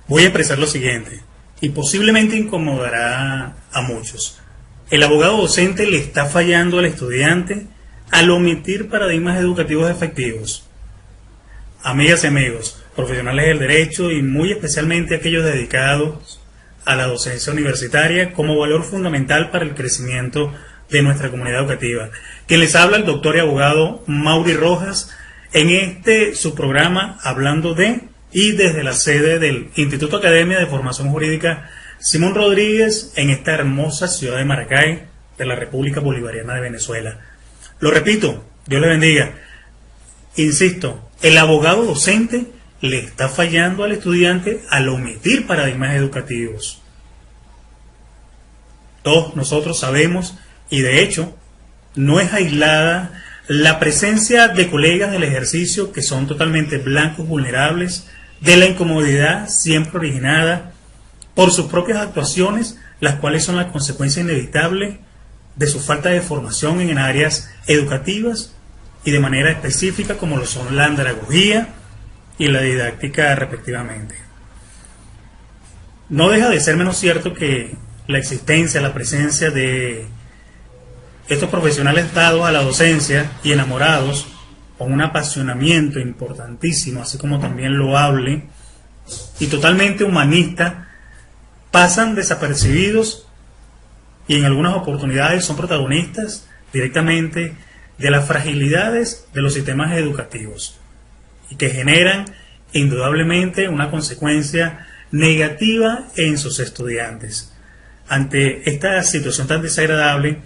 Voy a expresar lo siguiente, y posiblemente incomodará a muchos. El abogado docente le está fallando al estudiante al omitir paradigmas educativos efectivos. Amigas y amigos, profesionales del derecho y muy especialmente aquellos dedicados a la docencia universitaria como valor fundamental para el crecimiento de nuestra comunidad educativa. Quien les habla, el doctor y abogado Mauri Rojas, en su programa hablando de y desde la sede del Instituto Academia de Formación Jurídica Simón Rodríguez en esta hermosa ciudad de Maracay, de la República Bolivariana de Venezuela. Lo repito, Dios le bendiga. Insisto, el abogado docente le está fallando al estudiante al omitir paradigmas educativos. Todos nosotros sabemos, y de hecho, no es aislada la presencia de colegas del ejercicio que son totalmente blancos vulnerables de la incomodidad siempre originada por sus propias actuaciones, las cuales son la consecuencia inevitable de su falta de formación en áreas educativas y de manera específica como lo son la andragogía y la didáctica respectivamente. No deja de ser menos cierto que la existencia, la presencia de estos profesionales dados a la docencia y enamorados con un apasionamiento importantísimo, así como también loable y totalmente humanista, pasan desapercibidos y en algunas oportunidades son protagonistas directamente de las fragilidades de los sistemas educativos y que generan indudablemente una consecuencia negativa en sus estudiantes. Ante esta situación tan desagradable,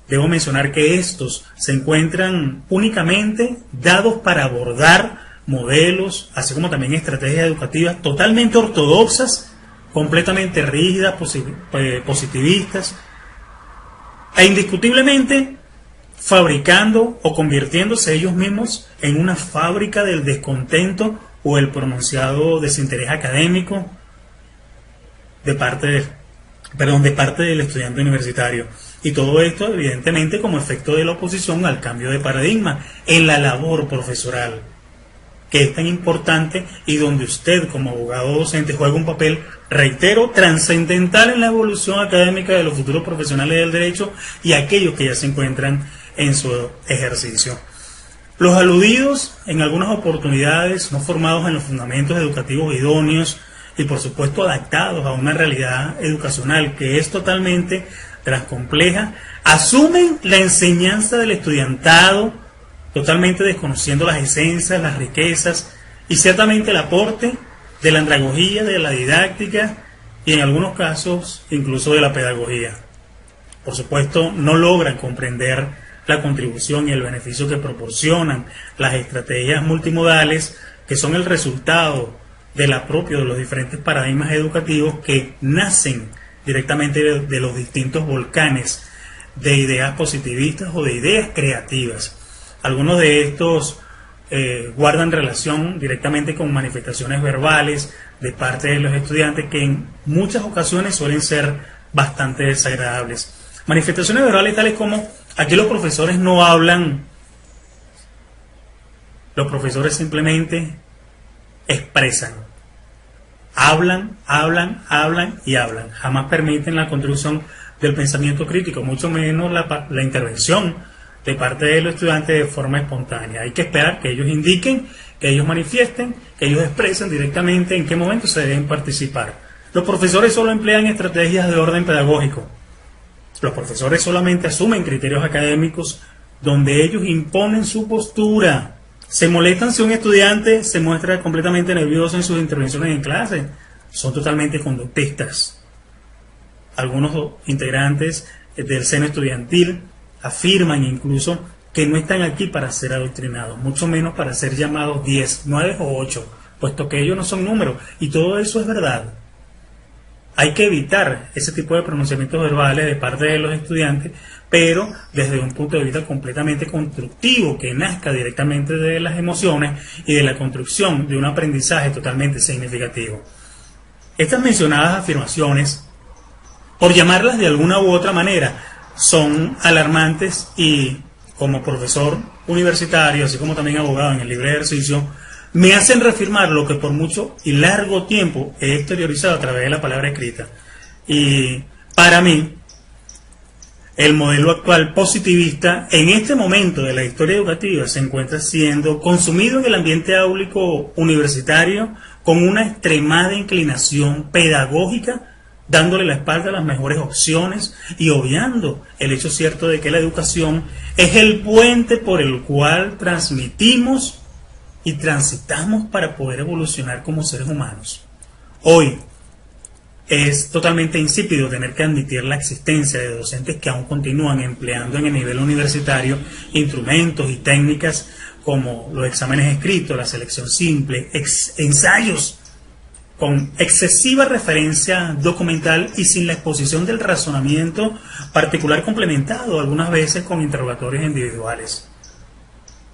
debo mencionar que estos se encuentran únicamente dados para abordar modelos, así como también estrategias educativas totalmente ortodoxas, completamente rígidas, positivistas, e indiscutiblemente fabricando o convirtiéndose ellos mismos en una fábrica del descontento o el pronunciado desinterés académico de parte del estudiante universitario. Y todo esto, evidentemente, como efecto de la oposición al cambio de paradigma en la labor profesoral, que es tan importante y donde usted, como abogado docente, juega un papel, reitero, trascendental en la evolución académica de los futuros profesionales del derecho y aquellos que ya se encuentran en su ejercicio. Los aludidos, en algunas oportunidades, no formados en los fundamentos educativos idóneos y, por supuesto, adaptados a una realidad educacional que es totalmente transcompleja, asumen la enseñanza del estudiantado totalmente desconociendo las esencias, las riquezas y ciertamente el aporte de la andragogía, de la didáctica y en algunos casos incluso de la pedagogía. Por supuesto, no logran comprender la contribución y el beneficio que proporcionan las estrategias multimodales que son el resultado del apropio de los diferentes paradigmas educativos que nacen directamente de los distintos volcanes de ideas positivistas o de ideas creativas. Algunos de estos guardan relación directamente con manifestaciones verbales de parte de los estudiantes que en muchas ocasiones suelen ser bastante desagradables. Manifestaciones verbales tales como: aquí los profesores no hablan, los profesores simplemente expresan. Hablan y hablan. Jamás permiten la construcción del pensamiento crítico, mucho menos la intervención de parte de los estudiantes de forma espontánea. Hay que esperar que ellos indiquen, que ellos manifiesten, que ellos expresen directamente en qué momento se deben participar. Los profesores solo emplean estrategias de orden pedagógico. Los profesores solamente asumen criterios académicos donde ellos imponen su postura. Se molestan si un estudiante se muestra completamente nervioso en sus intervenciones en clase. Son totalmente conductistas. Algunos integrantes del seno estudiantil afirman incluso que no están aquí para ser adoctrinados, mucho menos para ser llamados 10, 9 o 8, puesto que ellos no son números, y todo eso es verdad. Hay que evitar ese tipo de pronunciamientos verbales de parte de los estudiantes, pero desde un punto de vista completamente constructivo, que nazca directamente de las emociones y de la construcción de un aprendizaje totalmente significativo. Estas mencionadas afirmaciones, por llamarlas de alguna u otra manera, son alarmantes y, como profesor universitario, así como también abogado en el libre ejercicio, me hacen reafirmar lo que por mucho y largo tiempo he exteriorizado a través de la palabra escrita. Y para mí, el modelo actual positivista en este momento de la historia educativa se encuentra siendo consumido en el ambiente áulico universitario con una extremada inclinación pedagógica, dándole la espalda a las mejores opciones y obviando el hecho cierto de que la educación es el puente por el cual transmitimos y transitamos para poder evolucionar como seres humanos. Hoy es totalmente insípido tener que admitir la existencia de docentes que aún continúan empleando en el nivel universitario instrumentos y técnicas como los exámenes escritos, la selección simple, ensayos con excesiva referencia documental y sin la exposición del razonamiento particular complementado algunas veces con interrogatorios individuales,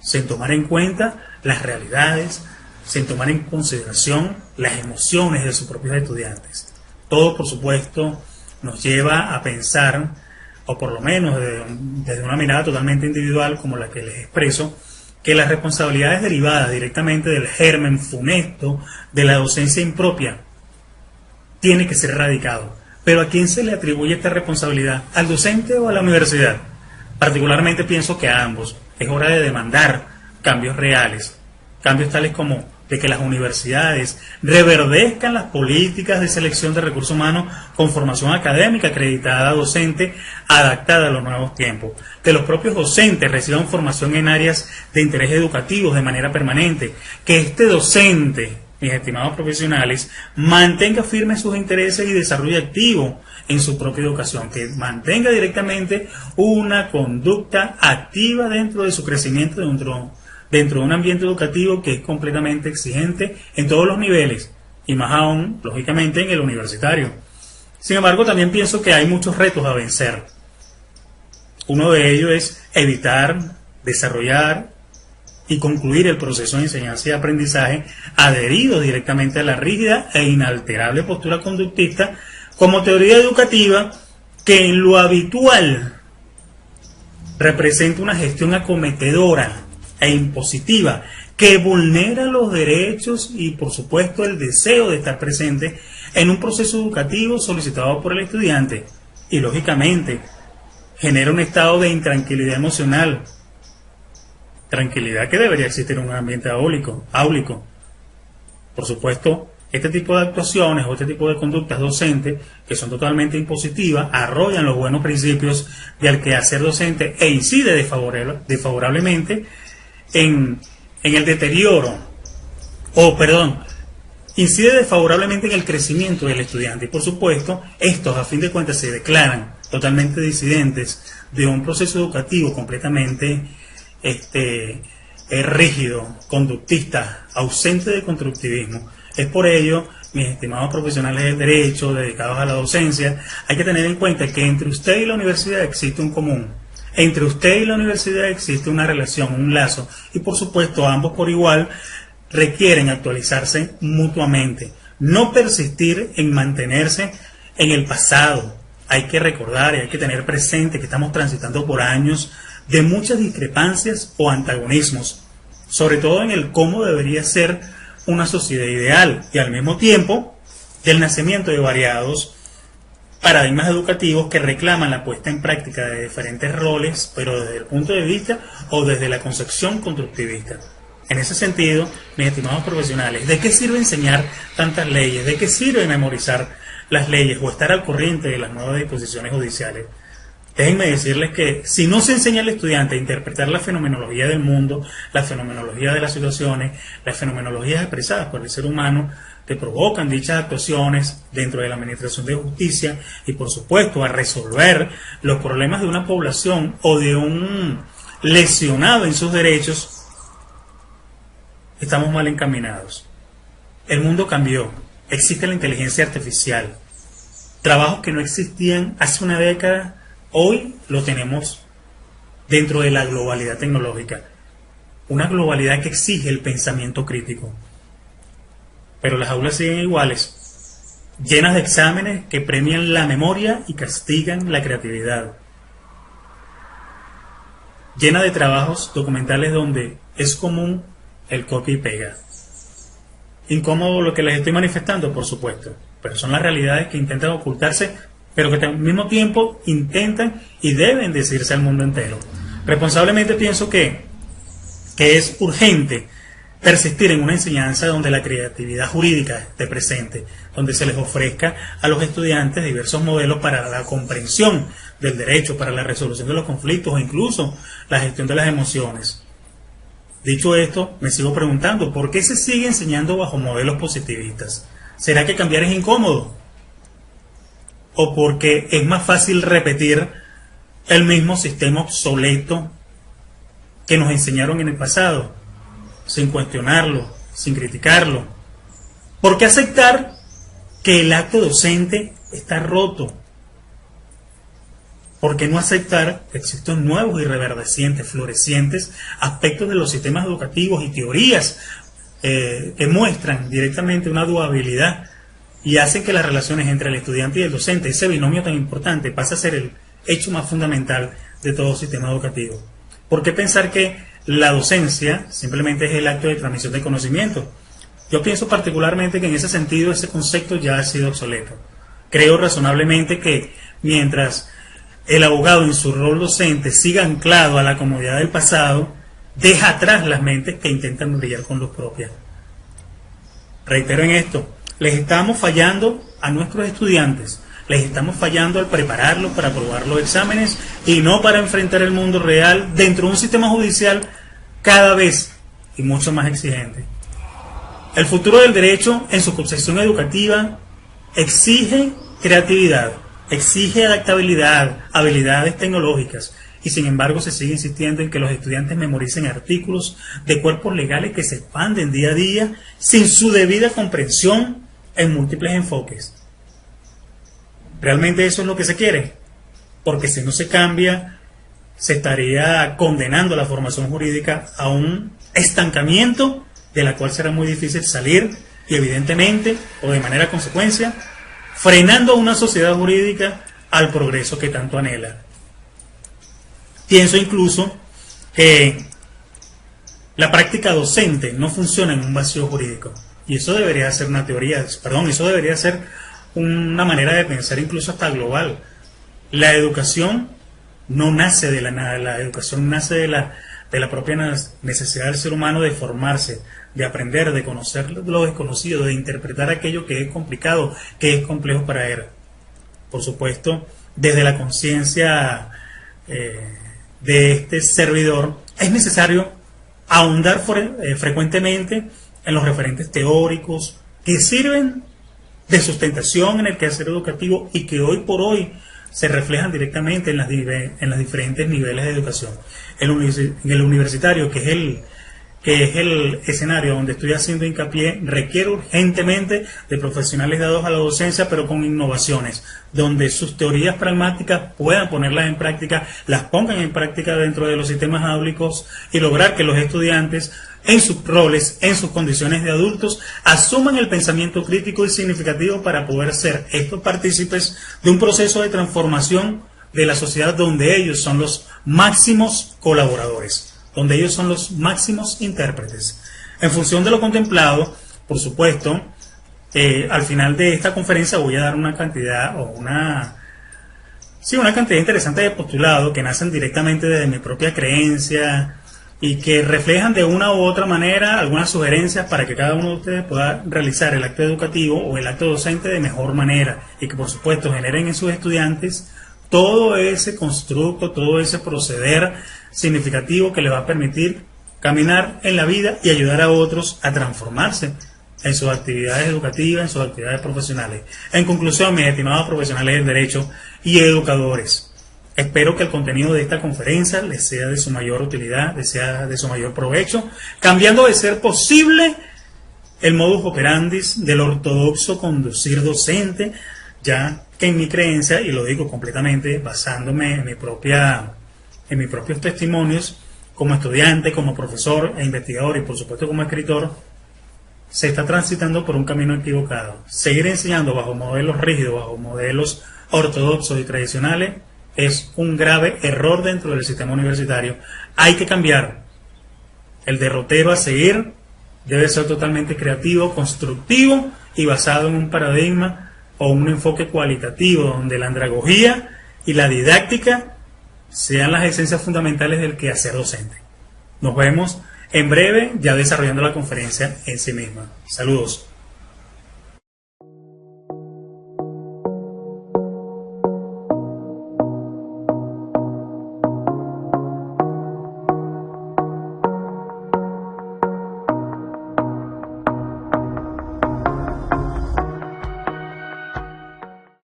sin tomar en cuenta las realidades, sin tomar en consideración las emociones de sus propios estudiantes. Todo, por supuesto, nos lleva a pensar, o por lo menos desde una mirada totalmente individual como la que les expreso, que las responsabilidades derivadas directamente del germen funesto de la docencia impropia tiene que ser erradicado. Pero ¿a quién se le atribuye esta responsabilidad? ¿Al docente o a la universidad? Particularmente pienso que a ambos. Es hora de demandar cambios reales, cambios tales como de que las universidades reverdezcan las políticas de selección de recursos humanos con formación académica acreditada docente adaptada a los nuevos tiempos, que los propios docentes reciban formación en áreas de interés educativos de manera permanente, que este docente, mis estimados profesionales, mantenga firmes sus intereses y desarrolle activo en su propia educación, que mantenga directamente una conducta activa dentro de su crecimiento dentro de un ambiente educativo que es completamente exigente en todos los niveles, y más aún, lógicamente, en el universitario. Sin embargo, también pienso que hay muchos retos a vencer. Uno de ellos es evitar, desarrollar y concluir el proceso de enseñanza y aprendizaje adherido directamente a la rígida e inalterable postura conductista como teoría educativa que en lo habitual representa una gestión acometedora e impositiva que vulnera los derechos y por supuesto el deseo de estar presente en un proceso educativo solicitado por el estudiante y lógicamente genera un estado de intranquilidad emocional, tranquilidad que debería existir en un ambiente áulico. Por supuesto, este tipo de actuaciones o este tipo de conductas docentes que son totalmente impositivas arrollan los buenos principios del quehacer docente e incide desfavorablemente en el deterioro, incide desfavorablemente en el crecimiento del estudiante. Y por supuesto, estos a fin de cuentas se declaran totalmente disidentes de un proceso educativo completamente rígido, conductista, ausente de constructivismo. Es por ello, mis estimados profesionales del derecho dedicados a la docencia, hay que tener en cuenta que entre usted y la universidad existe un común. Entre usted y la universidad existe una relación, un lazo, y por supuesto ambos por igual requieren actualizarse mutuamente, no persistir en mantenerse en el pasado. Hay que recordar y hay que tener presente que estamos transitando por años de muchas discrepancias o antagonismos, sobre todo en el cómo debería ser una sociedad ideal y al mismo tiempo del nacimiento de variados paradigmas educativos que reclaman la puesta en práctica de diferentes roles, pero desde el punto de vista o desde la concepción constructivista. En ese sentido, mis estimados profesionales, ¿de qué sirve enseñar tantas leyes? ¿De qué sirve memorizar las leyes o estar al corriente de las nuevas disposiciones judiciales? Déjenme decirles que si no se enseña al estudiante a interpretar la fenomenología del mundo, la fenomenología de las situaciones, las fenomenologías expresadas por el ser humano, que provocan dichas actuaciones dentro de la administración de justicia y por supuesto a resolver los problemas de una población o de un lesionado en sus derechos, estamos mal encaminados. El mundo cambió, existe la inteligencia artificial, trabajos que no existían hace una década, hoy lo tenemos dentro de la globalidad tecnológica, una globalidad que exige el pensamiento crítico. Pero las aulas siguen iguales, llenas de exámenes que premian la memoria y castigan la creatividad, llena de trabajos documentales donde es común el copia y pega. incómodo lo que les estoy manifestando, por supuesto, pero son las realidades que intentan ocultarse, pero que al mismo tiempo intentan y deben decirse al mundo entero. Responsablemente pienso que es urgente persistir en una enseñanza donde la creatividad jurídica esté presente, donde se les ofrezca a los estudiantes diversos modelos para la comprensión del derecho, para la resolución de los conflictos o incluso la gestión de las emociones. Dicho esto, me sigo preguntando, ¿por qué se sigue enseñando bajo modelos positivistas? ¿Será que cambiar es incómodo? ¿O porque es más fácil repetir el mismo sistema obsoleto que nos enseñaron en el pasado, sin cuestionarlo, sin criticarlo? ¿Por qué aceptar que el acto docente está roto? ¿Por qué no aceptar que existen nuevos y reverdecientes, florecientes aspectos de los sistemas educativos y teorías que muestran directamente una durabilidad y hacen que las relaciones entre el estudiante y el docente, ese binomio tan importante, pase a ser el hecho más fundamental de todo sistema educativo? ¿Por qué pensar que la docencia simplemente es el acto de transmisión de conocimiento? Yo pienso particularmente que en ese sentido ese concepto ya ha sido obsoleto. Creo razonablemente que mientras el abogado en su rol docente siga anclado a la comodidad del pasado, deja atrás las mentes que intentan brillar con luz propia. Reitero en esto, les estamos fallando a nuestros estudiantes, les estamos fallando al prepararlos para aprobar los exámenes y no para enfrentar el mundo real dentro de un sistema judicial cada vez y mucho más exigente. El futuro del derecho en su concepción educativa exige creatividad, exige adaptabilidad, habilidades tecnológicas, y sin embargo se sigue insistiendo en que los estudiantes memoricen artículos de cuerpos legales que se expanden día a día sin su debida comprensión en múltiples enfoques. ¿Realmente eso es lo que se quiere? Porque si no se cambia, se estaría condenando la formación jurídica a un estancamiento de la cual será muy difícil salir y evidentemente, o de manera consecuencia, frenando a una sociedad jurídica al progreso que tanto anhela. Pienso incluso que la práctica docente no funciona en un vacío jurídico, y eso debería ser una teoría, eso debería ser una manera de pensar incluso hasta global. La educación no nace de la nada, la educación nace de la propia necesidad del ser humano de formarse, de aprender, de conocer lo desconocido, de interpretar aquello que es complicado, que es complejo para él. Por supuesto, desde la conciencia de este servidor, es necesario ahondar frecuentemente en los referentes teóricos que sirven de sustentación en el quehacer educativo y que hoy por hoy se reflejan directamente en las diferentes niveles de educación. En el universitario, que es el escenario donde estoy haciendo hincapié, requiere urgentemente de profesionales dados a la docencia, pero con innovaciones, donde sus teorías pragmáticas puedan ponerlas en práctica, las pongan en práctica dentro de los sistemas áulicos y lograr que los estudiantes, en sus roles, en sus condiciones de adultos, asuman el pensamiento crítico y significativo para poder ser estos partícipes de un proceso de transformación de la sociedad donde ellos son los máximos colaboradores, donde ellos son los máximos intérpretes. En función de lo contemplado, por supuesto, al final de esta conferencia voy a dar una cantidad una cantidad interesante de postulados que nacen directamente desde mi propia creencia y que reflejan de una u otra manera algunas sugerencias para que cada uno de ustedes pueda realizar el acto educativo o el acto docente de mejor manera y que por supuesto generen en sus estudiantes todo ese constructo, todo ese proceder significativo que les va a permitir caminar en la vida y ayudar a otros a transformarse en sus actividades educativas, en sus actividades profesionales. En conclusión, mis estimados profesionales del derecho y educadores, espero que el contenido de esta conferencia les sea de su mayor utilidad, les sea de su mayor provecho, cambiando de ser posible el modus operandi del ortodoxo conducir docente, ya que en mi creencia, y lo digo completamente basándome en mis propios testimonios, como estudiante, como profesor e investigador y por supuesto como escritor, se está transitando por un camino equivocado. Seguir enseñando bajo modelos rígidos, bajo modelos ortodoxos y tradicionales, es un grave error dentro del sistema universitario. Hay que cambiar el derrotero a seguir debe ser totalmente creativo, constructivo y basado en un paradigma o un enfoque cualitativo donde la andragogía y la didáctica sean las esencias fundamentales del quehacer docente. Nos vemos en breve ya desarrollando la conferencia en sí misma. Saludos.